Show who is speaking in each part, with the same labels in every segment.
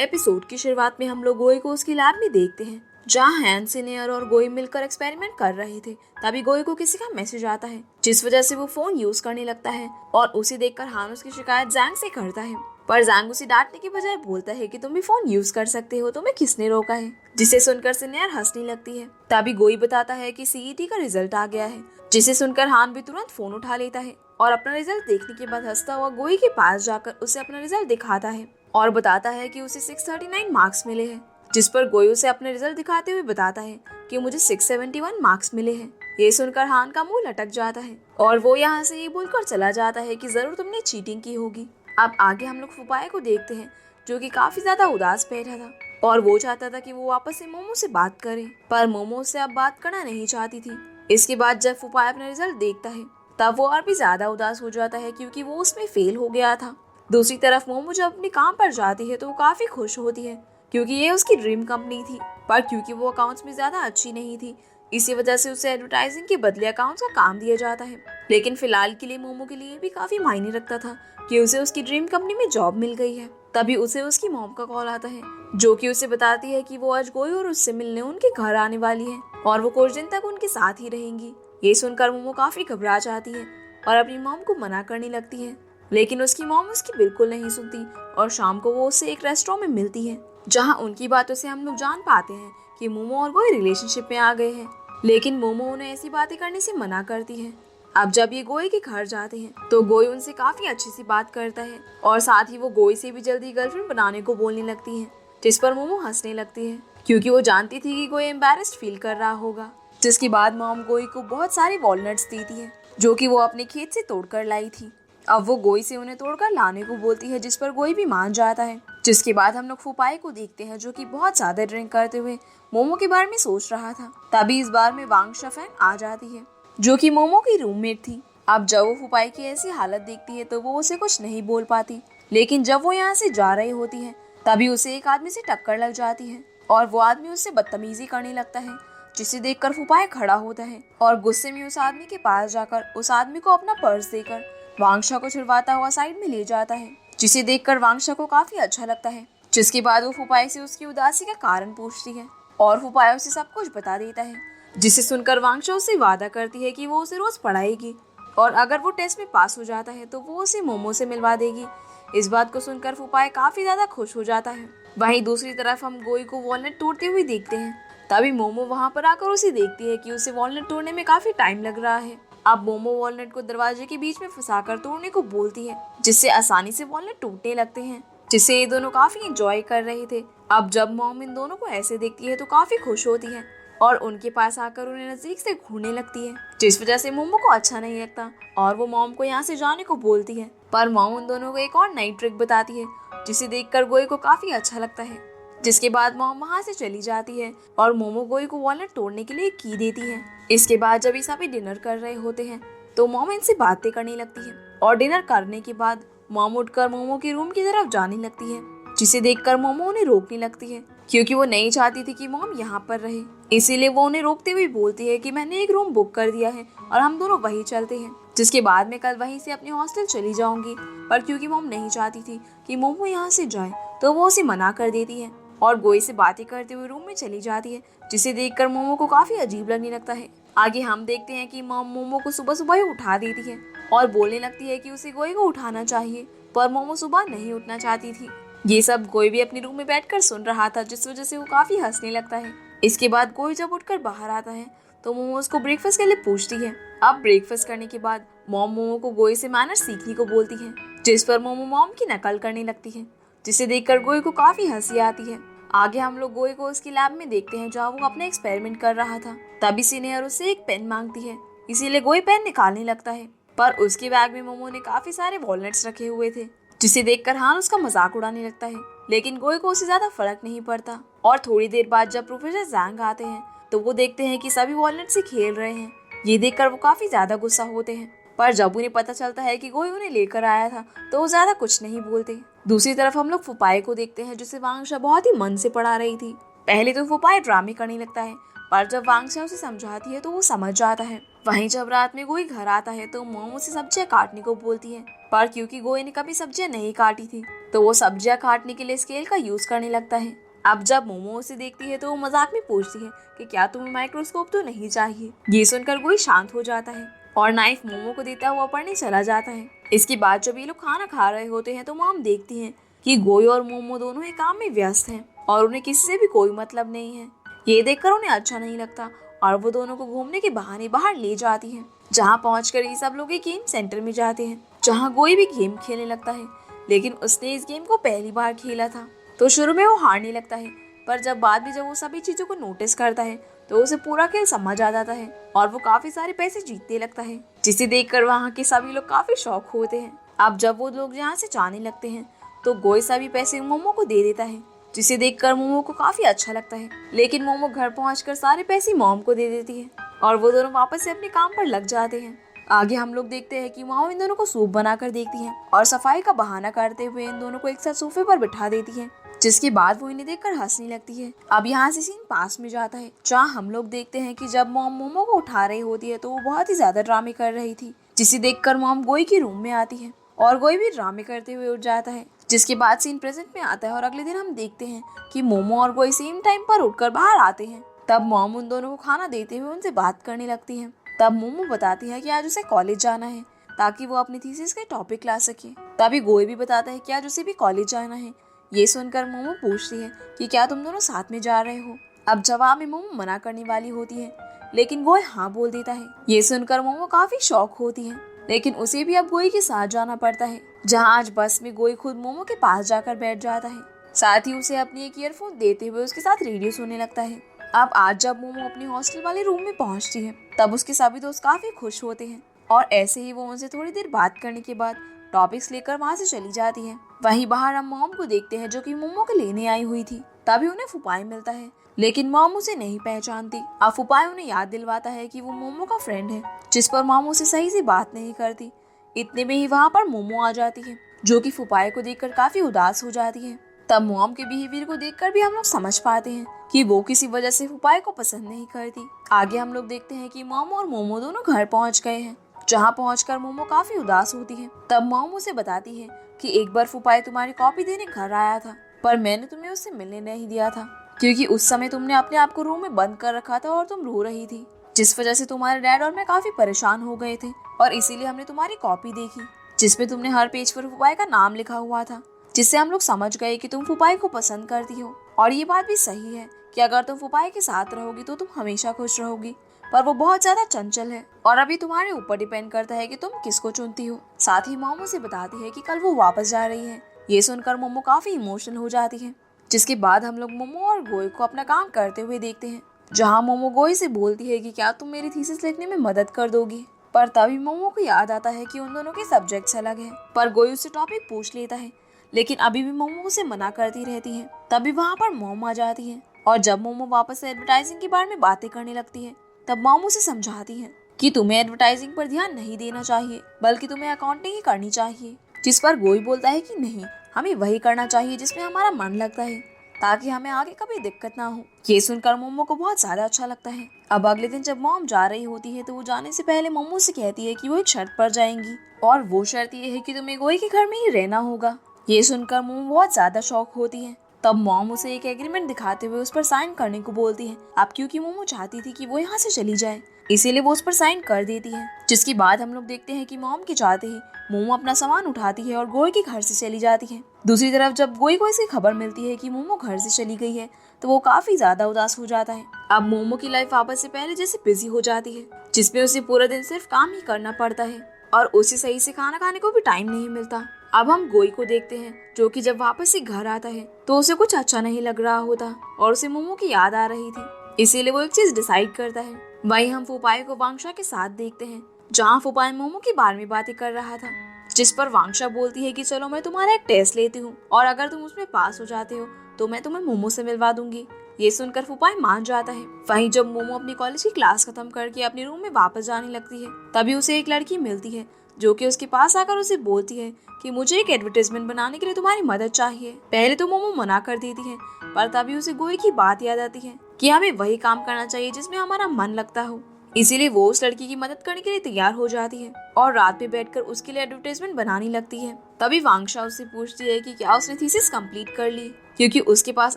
Speaker 1: Episode की शुरुआत में हम लोग गोई को उसकी लैब में देखते हैं जहाँ हैन सिनेयर और गोई मिलकर एक्सपेरिमेंट कर रहे थे। तभी गोई को किसी का मैसेज आता है जिस वजह से वो फोन यूज करने लगता है और उसे देखकर हान उसकी शिकायत जैंग से करता है। पर जैंग उसे डांटने की बजाय बोलता है कि तुम भी फोन यूज कर सकते हो, तुम्हें किसने रोका है। जिसे सुनकर सिनेयर हंसने लगती है। तभी गोई बताता है कि सीईटी का रिजल्ट आ गया है, जिसे सुनकर हान भी तुरंत फोन उठा लेता है और अपना रिजल्ट देखने के बाद हंसता हुआ गोई के पास जाकर उसे अपना रिजल्ट दिखाता है और बताता है कि उसे 639 मार्क्स मिले हैं। जिस पर गोई उसे अपने रिजल्ट दिखाते हुए बताता है कि मुझे 671 मार्क्स मिले हैं। ये सुनकर हान का मुंह लटक जाता है और वो यहाँ से ये बोलकर चला जाता है कि जरूर तुमने चीटिंग की होगी। अब आगे हम लोग फुपाए को देखते हैं जो कि काफी ज्यादा उदास बैठा था और वो चाहता था कि वो वापस से मोमो से बात करे, पर मोमो उससे अब बात करना नहीं चाहती थी। इसके बाद जब फुपाया अपना रिजल्ट देखता है तब वो और भी ज्यादा उदास हो जाता है क्योंकि वो उसमें फेल हो गया था। दूसरी तरफ मोमो जब अपने काम पर जाती है तो वो काफी खुश होती है क्योंकि ये उसकी ड्रीम कंपनी थी, पर क्योंकि वो अकाउंट्स में ज्यादा अच्छी नहीं थी इसी वजह से उसे एडवर्टाइजिंग के बदले अकाउंट्स का काम दिया जाता है। लेकिन फिलहाल के लिए मोमो के लिए भी काफी मायने रखता था कि उसे उसकी ड्रीम कंपनी में जॉब मिल गई है। तभी उसे उसकी मॉम का कॉल आता है जो कि उसे बताती है कि वो आज गोई और उससे मिलने उनके घर आने वाली है और वो कुछ दिन तक उनके साथ ही रहेंगी। ये सुनकर मोमो काफी घबरा जाती है और अपनी मॉम को मना करने लगती है, लेकिन उसकी मॉम उसकी बिल्कुल नहीं सुनती और शाम को वो उससे एक रेस्टोरेंट में मिलती है जहां उनकी बातों से हम लोग जान पाते हैं कि मोमो और गोई रिलेशनशिप में आ गए हैं। लेकिन मोमो उन्हें ऐसी बातें करने से मना करती है। अब जब ये गोई के घर जाते हैं तो गोई उनसे काफी अच्छी सी बात करता है और साथ ही वो गोई से भी जल्दी गर्लफ्रेंड बनाने को बोलने लगती है, जिस पर मोमो हंसने लगती है क्योंकि वो जानती थी कि गोई एम्बैरेस्ड फील कर रहा होगा। जिसके बाद मॉम गोई को बहुत सारे वॉलनट्स देती है जो कि वो अपने खेत से तोड़कर लाई थी। अब वो गोई से उन्हें तोड़कर लाने को बोलती है, जिस पर गोई भी मान जाता है। जिसके बाद हम लोग फुपाई को देखते हैं जो कि बहुत ज्यादा ड्रिंक करते हुए मोमो के बारे में सोच रहा था। तभी इस बार में वांग शफैन आ जाती है जो कि मोमो की रूममेट थी। अब जब वो फुपाई की ऐसी हालत देखती है तो वो उसे कुछ नहीं बोल पाती, लेकिन जब वो यहाँ से जा रही होती है तभी उसे एक आदमी से टक्कर लग जाती है और वो आदमी उससे बदतमीजी करने लगता है, जिसे देखकर फुपाई खड़ा होता है और गुस्से में उस आदमी के पास जाकर उस आदमी को अपना पर्स देकर वांगशा को छुड़वाता हुआ साइड में ले जाता है, जिसे देखकर वांगशा को काफी अच्छा लगता है। जिसके बाद वो फुपाई से उसकी उदासी का कारण पूछती है और फुपाई उसे सब कुछ बता देता है, जिसे सुनकर वांगशा उससे वादा करती है कि वो उसे रोज पढ़ाएगी और अगर वो टेस्ट में पास हो जाता है तो वो उसे मोमो से मिलवा देगी। इस बात को सुनकर फुपाई काफी ज्यादा खुश हो जाता है। वहीं दूसरी तरफ हम गोई को वॉलनट तोड़ते हुए देखते हैं। तभी मोमो वहाँ पर आकर उसे देखती है कि उसे वॉलनट तोड़ने में काफी टाइम लग रहा है। अब मोमो वॉलनट को दरवाजे के बीच में फंसाकर तोड़ने को बोलती है, जिससे आसानी से वॉलनट टूटने लगते हैं, जिससे ये दोनों काफी एंजॉय कर रहे थे। अब जब मॉम इन दोनों को ऐसे देखती है तो काफी खुश होती है और उनके पास आकर उन्हें नजदीक से घूरने लगती है, जिस वजह से मोमो को अच्छा नहीं लगता और वो मॉम को यहाँ से जाने को बोलती है। पर मॉम उन दोनों को एक और नई ट्रिक बताती है जिसे देखकर गोई को काफी अच्छा लगता है। जिसके बाद मॉम वहाँ से चली जाती है और मोमो गोई को वॉलनट तोड़ने के लिए की देती है। इसके बाद जब ये सभी डिनर कर रहे होते हैं तो मॉम इनसे बातें करने लगती है और डिनर करने के बाद मॉम उठकर मोमो के रूम की तरफ जाने लगती है, जिसे देखकर मोमो उन्हें रोकने लगती है क्योंकि वो नहीं चाहती थी कि मॉम यहाँ पर रहे। इसीलिए वो उन्हें रोकते हुए बोलती है कि मैंने एक रूम बुक कर दिया है और हम दोनों वहीं चलते हैं, जिसके बाद मैं कल वहीं से अपने हॉस्टल चली जाऊंगी। पर क्योंकि मॉम नहीं चाहती थी कि मोमो यहाँ से जाए तो वो उसे मना कर देती है और गोई से बातें करते हुए रूम में चली जाती है, जिसे देखकर मोमो को काफी अजीब लगने लगता है। आगे हम देखते हैं कि मॉम मोमो को सुबह सुबह ही उठा देती है और बोलने लगती है कि उसे गोई को उठाना चाहिए, पर मोमो सुबह नहीं उठना चाहती थी। ये सब गोई भी अपने रूम में बैठकर सुन रहा था, जिस वजह से वो काफी हंसने लगता है। इसके बाद गोई जब उठकर बाहर आता है तो मोमो उसको ब्रेकफास्ट के लिए पूछती है। अब ब्रेकफास्ट करने के बाद मॉम मोमो को गोई से मैनर्स सीखने को बोलती है, जिस पर मोमो मॉम की नकल करने लगती है, जिसे देखकर गोई को काफी हंसी आती है। आगे हम लोग गोई को उसकी लैब में देखते हैं जहाँ वो अपना एक्सपेरिमेंट कर रहा था। तभी सीनियर उससे एक पेन मांगती है, इसीलिए गोई पेन निकालने लगता है, पर उसके बैग में मोमो ने काफी सारे वॉलनट्स रखे हुए थे, जिसे देखकर हान उसका मजाक उड़ाने लगता है। लेकिन गोई को उससे ज्यादा फर्क नहीं पड़ता और थोड़ी देर बाद जब प्रोफेसर जैंग आते हैं तो वो देखते हैं कि सभी वॉलनट से खेल रहे हैं। ये देखकर वो काफी ज्यादा गुस्सा होते हैं, पर जब उन्हें पता चलता है कि गोई उन्हें लेकर आया था तो वो ज्यादा कुछ नहीं बोलते। दूसरी तरफ हम लोग फुपाई को देखते हैं जिसे वांगशा बहुत ही मन से पढ़ा रही थी। पहले तो फुपाई ड्रामे करने लगता है, पर जब वांगशा उसे समझाती है तो वो समझ जाता है। वहीं जब रात में गोई घर आता है तो मॉम उसे सब्जियां काटने को बोलती है, पर क्योंकि गोई ने कभी सब्जियां नहीं काटी थी तो वो सब्जियां काटने के लिए स्केल का यूज करने लगता है। अब जब मोमो उसे देखती है तो वो मजाक में पूछती है कि क्या तुम्हें माइक्रोस्कोप तो नहीं चाहिए। ये सुनकर गोई शांत हो जाता है और नाइफ मोमो को देता हुआ पढ़ने चला जाता है। इसके बाद जब ये लोग खाना खा रहे होते हैं तो मॉम देखती है कि गोई और मोमो दोनों ही काम में व्यस्त हैं और उन्हें किसी से भी कोई मतलब नहीं है। ये देखकर उन्हें अच्छा नहीं लगता और वो दोनों को घूमने के बहाने बाहर ले जाती है। जहाँ पहुंचकर ये सब लोग एक गेम सेंटर में जाते हैं जहाँ गोई भी गेम खेलने लगता है, लेकिन उसने इस गेम को पहली बार खेला था तो शुरू में वो हारने लगता है, पर जब बाद में जब वो सभी चीजों को नोटिस करता है तो उसे पूरा खेल समझ आ जाता है और वो काफी सारे पैसे जीतने लगता है, जिसे देखकर वहाँ के सभी लोग काफी शौक होते हैं। अब जब वो लोग यहाँ से जाने लगते हैं तो गोई सभी पैसे मोमो को दे देता है, जिसे देखकर मोमो को काफी अच्छा लगता है। लेकिन मोमो घर पहुंचकर सारे पैसे मॉम को दे देती है और वो दोनों वापस से अपने काम पर लग जाते हैं। आगे हम लोग देखते हैं कि मॉम इन दोनों को सूप बनाकर देखती है और सफाई का बहाना करते हुए इन दोनों को एक साथ सोफे पर बिठा देती है, जिसके बाद वो इन्हें देखकर हंसने लगती है। अब यहाँ से सीन पास में जाता है जहाँ हम लोग देखते हैं कि जब मॉम मोमो को उठा रही होती है तो वो बहुत ही ज्यादा ड्रामे कर रही थी, जिसे देखकर मॉम गोई के रूम में आती है और गोई भी ड्रामे करते हुए उठ जाता है। जिसके बाद सीन प्रेजेंट में आता है और अगले दिन हम देखते हैं कि मोमो और गोई सेम टाइम पर उठकर बाहर आते हैं। तब मॉम उन दोनों को खाना देते हुए उनसे बात करने लगती है। तब मोमो बताती है कि आज उसे कॉलेज जाना है ताकि वो अपनी थीसिस के टॉपिक ला सके। तभी गोई भी बताता है कि आज उसे भी कॉलेज जाना है। ये सुनकर मोमो पूछती है कि क्या तुम दोनों साथ में जा रहे हो। अब जवाब में मोमो मना करने वाली होती है, लेकिन गोई हाँ बोल देता है। ये सुनकर मोमो काफी शौक होती है, लेकिन उसे भी अब गोई के साथ जाना पड़ता है, जहाँ आज बस में गोई खुद मोमो के पास जाकर बैठ जाता है। साथ ही उसे अपनी एक ईयरफोन देते हुए उसके साथ रेडियो सुनने लगता है। अब आज जब मोमो अपनी हॉस्टल वाले रूम में पहुंचती है तब उसके सभी दोस्त काफी खुश होते हैं और ऐसे ही वो उनसे थोड़ी देर बात करने के बाद टॉपिक्स लेकर वहाँ से चली जाती है। वहीं बाहर हम मॉम को देखते हैं जो कि मोमो को लेने आई हुई थी। तभी उन्हें फुपाई मिलता है, लेकिन मॉम उसे नहीं पहचानती। अब फुपाई उन्हें याद दिलवाता है कि वो मोमो का फ्रेंड है, जिस पर मॉम उसे सही से बात नहीं करती। इतने में ही वहाँ पर मोमो आ जाती है, जो कि फुपाई को देखकर काफी उदास हो जाती है। तब मॉम के बिहेवियर को देखकर भी हम लोग समझ पाते हैं कि वो किसी वजह से फुपाई को पसंद नहीं करती। आगे हम लोग देखते हैं कि मॉम और मोमो दोनों घर पहुंच गए हैं, जहाँ पहुंचकर मोमो काफी उदास होती है। तब मॉम उसे बताती है कि एक बार फुपाई तुम्हारी कॉपी देने घर आया था, पर मैंने तुम्हें उससे मिलने नहीं दिया था क्योंकि उस समय तुमने अपने आप को रूम में बंद कर रखा था और तुम रो रही थी, जिस वजह से तुम्हारे डैड और मैं काफी परेशान हो गए थे और इसीलिए हमने तुम्हारी कॉपी देखी जिसमें तुमने हर पेज पर फुपाई का नाम लिखा हुआ था, जिससे हम लोग समझ गए कि तुम फुपाई को पसंद करती हो। और ये बात भी सही है कि अगर तुम फुपाई के साथ रहोगी तो तुम हमेशा खुश रहोगी, पर वो बहुत ज्यादा चंचल है और अभी तुम्हारे ऊपर डिपेंड करता है कि तुम किसको चुनती हो। साथ ही मोमो से बताती है कि कल वो वापस जा रही है। ये सुनकर मोमो काफी इमोशनल हो जाती है, जिसके बाद हम लोग मोमो और गोई को अपना काम करते हुए देखते हैं, जहाँ मोमो गोई से बोलती है कि क्या तुम मेरी थीसिस लिखने में मदद कर दोगी। पर तभी मोमो को याद आता है कि उन दोनों के सब्जेक्ट्स अलग हैं, पर गोई उससे टॉपिक पूछ लेता है, लेकिन अभी भी मोमो उसे मना करती रहती है। तभी वहाँ पर मॉम आ जाती है और जब मोमो वापस से एडवर्टाइजिंग के बारे में बातें करने लगती है तब मॉम उसे समझाती है कि तुम्हें एडवर्टाइजिंग पर ध्यान नहीं देना चाहिए बल्कि तुम्हें अकाउंटिंग ही करनी चाहिए। जिस पर गोई बोलता है कि नहीं, हमें वही करना चाहिए जिसमें हमारा मन लगता है ताकि हमें आगे कभी दिक्कत ना हो। ये सुनकर मोमो को बहुत ज्यादा अच्छा लगता है। अब अगले दिन जब मॉम जा रही होती है तो वो जाने से पहले मोमो से कहती है कि वो एक शर्त पर जाएंगी और वो शर्त ये है कि तुम्हें गोई के घर में ही रहना होगा। ये सुनकर मोमो बहुत ज्यादा शौक होती है। तब मॉम उसे एक एग्रीमेंट दिखाते हुए उस पर साइन करने को बोलती है। अब क्योंकि मोमो चाहती थी कि वो यहाँ से चली जाए, इसीलिए वो उस पर साइन कर देती है। जिसके बाद हम लोग देखते हैं कि मॉम के चाहते ही मोमो अपना सामान उठाती है और गोई के घर से चली जाती है। दूसरी तरफ जब गोई को इसकी खबर मिलती है कि मोमो घर से चली गई है तो वो काफी ज्यादा उदास हो जाता है। अब मोमो की लाइफ वापस से पहले जैसे बिजी हो जाती है, जिसमें उसे पूरा दिन सिर्फ काम ही करना पड़ता है और उसे सही से खाना खाने को भी टाइम नहीं मिलता। अब हम गोई को देखते हैं जो कि जब वापस से घर आता है तो उसे कुछ अच्छा नहीं लग रहा होता और उसे मोमो की याद आ रही थी, इसीलिए वो एक चीज डिसाइड करता है। वहीं हम फुपाई को वांगशा के साथ देखते हैं, जहाँ फुपाई मोमो के बारे में बातें कर रहा था, जिस पर वांगशा बोलती है कि चलो मैं तुम्हारा एक टेस्ट लेती हूँ और अगर तुम उसमें पास हो जाते हो तो मैं तुम्हें मोमो से मिलवा दूंगी। ये सुनकर फुपाई मान जाता है। वहीं जब मोमो अपनी कॉलेज की क्लास खत्म करके अपने रूम में वापस जाने लगती है तभी उसे एक लड़की मिलती है जो कि उसके पास आकर उसे बोलती है कि मुझे एक एडवर्टाइजमेंट बनाने के लिए तुम्हारी मदद चाहिए। पहले तो मोमो मना कर देती है, पर तभी उसे गोई की बात याद आती है कि हमें वही काम करना चाहिए जिसमें हमारा मन लगता हो। इसीलिए वो उस लड़की की मदद करने के लिए तैयार हो जाती है और रात में बैठकर उसके लिए एडवर्टाइजमेंट बनाने लगती है। तभी वांगशा उससे पूछती है कि क्या उसने थीसिस कंप्लीट कर ली, क्योंकि उसके पास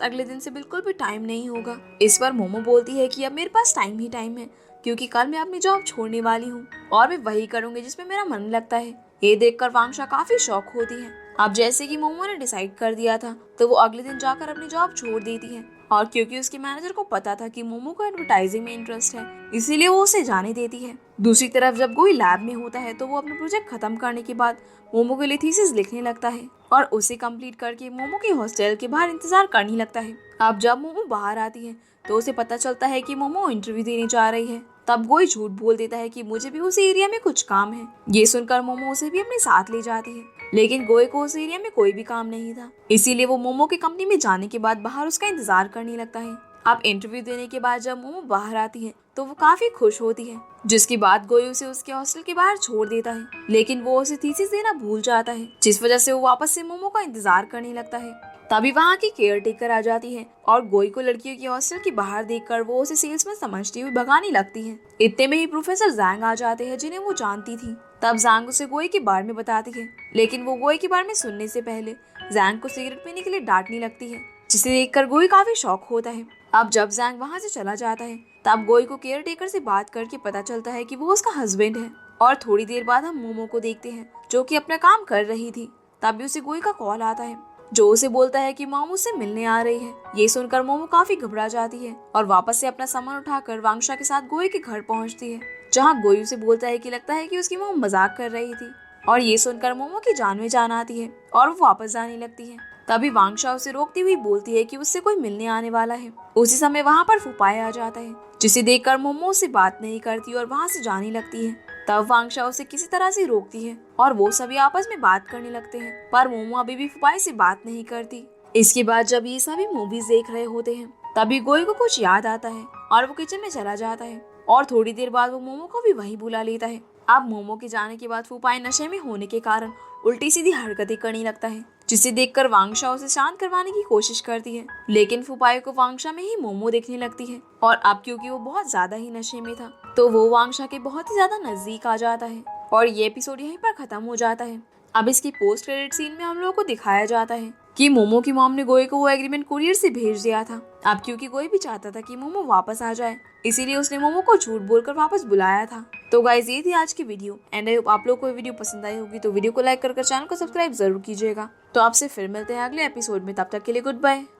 Speaker 1: अगले दिन से बिल्कुल भी टाइम नहीं होगा। इस पर मोमो बोलती है कि अब मेरे पास टाइम ही टाइम है, क्योंकि कल मैं अपनी जॉब छोड़ने वाली हूँ और मैं वही करूंगी जिसमें मेरा मन लगता है। ये देखकर वांगशा काफी शॉक होती है। अब जैसे कि मोमो ने डिसाइड कर दिया था, तो वो अगले दिन जाकर अपनी जॉब छोड़ देती है। और क्योंकि उसके मैनेजर को पता था कि मोमो को एडवर्टाइजिंग में इंटरेस्ट है, इसीलिए वो उसे जाने देती है। दूसरी तरफ जब कोई लैब में होता है तो वो अपना प्रोजेक्ट खत्म करने के बाद मोमो के लिए थीसिस लिखने लगता है और उसे कंप्लीट करके मोमो के हॉस्टल के बाहर इंतजार करने लगता है। अब जब मोमो बाहर आती है तो उसे पता चलता है कि मोमो इंटरव्यू देने जा रही है। तब गोई झूठ बोल देता है कि मुझे भी उस एरिया में कुछ काम है। ये सुनकर मोमो उसे भी अपने साथ ले जाती है, लेकिन गोई को उस एरिया में कोई भी काम नहीं था। इसीलिए वो मोमो की कंपनी में जाने के बाद बाहर उसका इंतजार करने लगता है। अब इंटरव्यू देने के बाद जब मोमो बाहर आती है तो वो काफी खुश होती है, जिसके बाद गोई उसे उसके हॉस्टल के बाहर छोड़ देता है, लेकिन वो उसे थीसिस देना भूल जाता है, जिस वजह से वो वापस से मोमो का इंतजार करने लगता है। तभी वहाँ की केयर टेकर आ जाती है और गोई को लड़कियों के हॉस्टल के बाहर देखकर वो उसे सेल्समैन समझती हुई भगाने लगती है। इतने में ही प्रोफेसर जैंग आ जाते हैं, जिन्हें वो जानती थी। तब जैंग उसे गोई के बारे में बताती है, लेकिन वो गोई के बारे में सुनने से पहले जैंग को सिगरेट पीने के लिए डांटने लगती है, जिसे देखकर गोई काफी शॉक होता है। अब जब जैंग वहाँ से चला जाता है तब गोई को केयर टेकर से बात करके पता चलता है कि वो उसका हस्बैंड है। और थोड़ी देर बाद हम मोमो को देखते हैं, जो कि अपना काम कर रही थी। तभी उसे गोई का कॉल आता है, जो उसे बोलता है कि मोमो उससे मिलने आ रही है। ये सुनकर मोमो काफी घबरा जाती है और वापस से अपना सामान उठाकर वांगशा के साथ गोई के घर पहुंचती है, जहां गोई उसे बोलता है कि लगता है कि उसकी मोमो मजाक कर रही थी। और ये सुनकर मोमो की जान में जान आती है और वो वापस जाने लगती है। तभी वांगशा उसे रोकती हुई बोलती है कि उससे कोई मिलने आने वाला है। उसी समय वहाँ पर फुपाई आ जाता है, जिसे देखकर मोमो से बात नहीं करती और वहाँ से जाने लगती है। तब वांगशा उसे किसी तरह से रोकती है और वो सभी आपस में बात करने लगते हैं, पर मोमो अभी भी फुपाई से बात नहीं करती। इसके बाद जब ये सभी मूवीज देख रहे होते हैं, तभी गोई को कुछ याद आता है और वो किचन में चला जाता है और थोड़ी देर बाद वो मोमो को भी वहीं बुला लेता है। अब मोमो के जाने के बाद फुपाई नशे में होने के कारण उल्टी सीधी हरकतें करने लगता है, जिसे देखकर वांगशा उसे शांत करवाने की कोशिश करती है, लेकिन फुपाई को वांगशा में ही मोमो देखने लगती है। और अब क्योंकि वो बहुत ज्यादा ही नशे में था, तो वो वांगशा के बहुत ही ज्यादा नजदीक आ जाता है और ये एपिसोड यहीं पर खत्म हो जाता है। अब इसकी पोस्ट क्रेडिट सीन में हम लोगों को दिखाया जाता है कि मोमो की मॉम ने गोई को वो एग्रीमेंट कुरियर से भेज दिया था। अब क्योंकि गोई भी चाहता था कि मोमो वापस आ जाए, इसीलिए उसने मोमो को झूठ बोलकर वापस बुलाया था। तो गाइस, ये थी आज की वीडियो एंड आई होप आप लोगों को वीडियो पसंद आई होगी। तो वीडियो को लाइक कर चैनल को सब्सक्राइब जरूर कीजिएगा। तो आपसे फिर मिलते हैं अगले एपिसोड में, तब तक के लिए गुड बाय।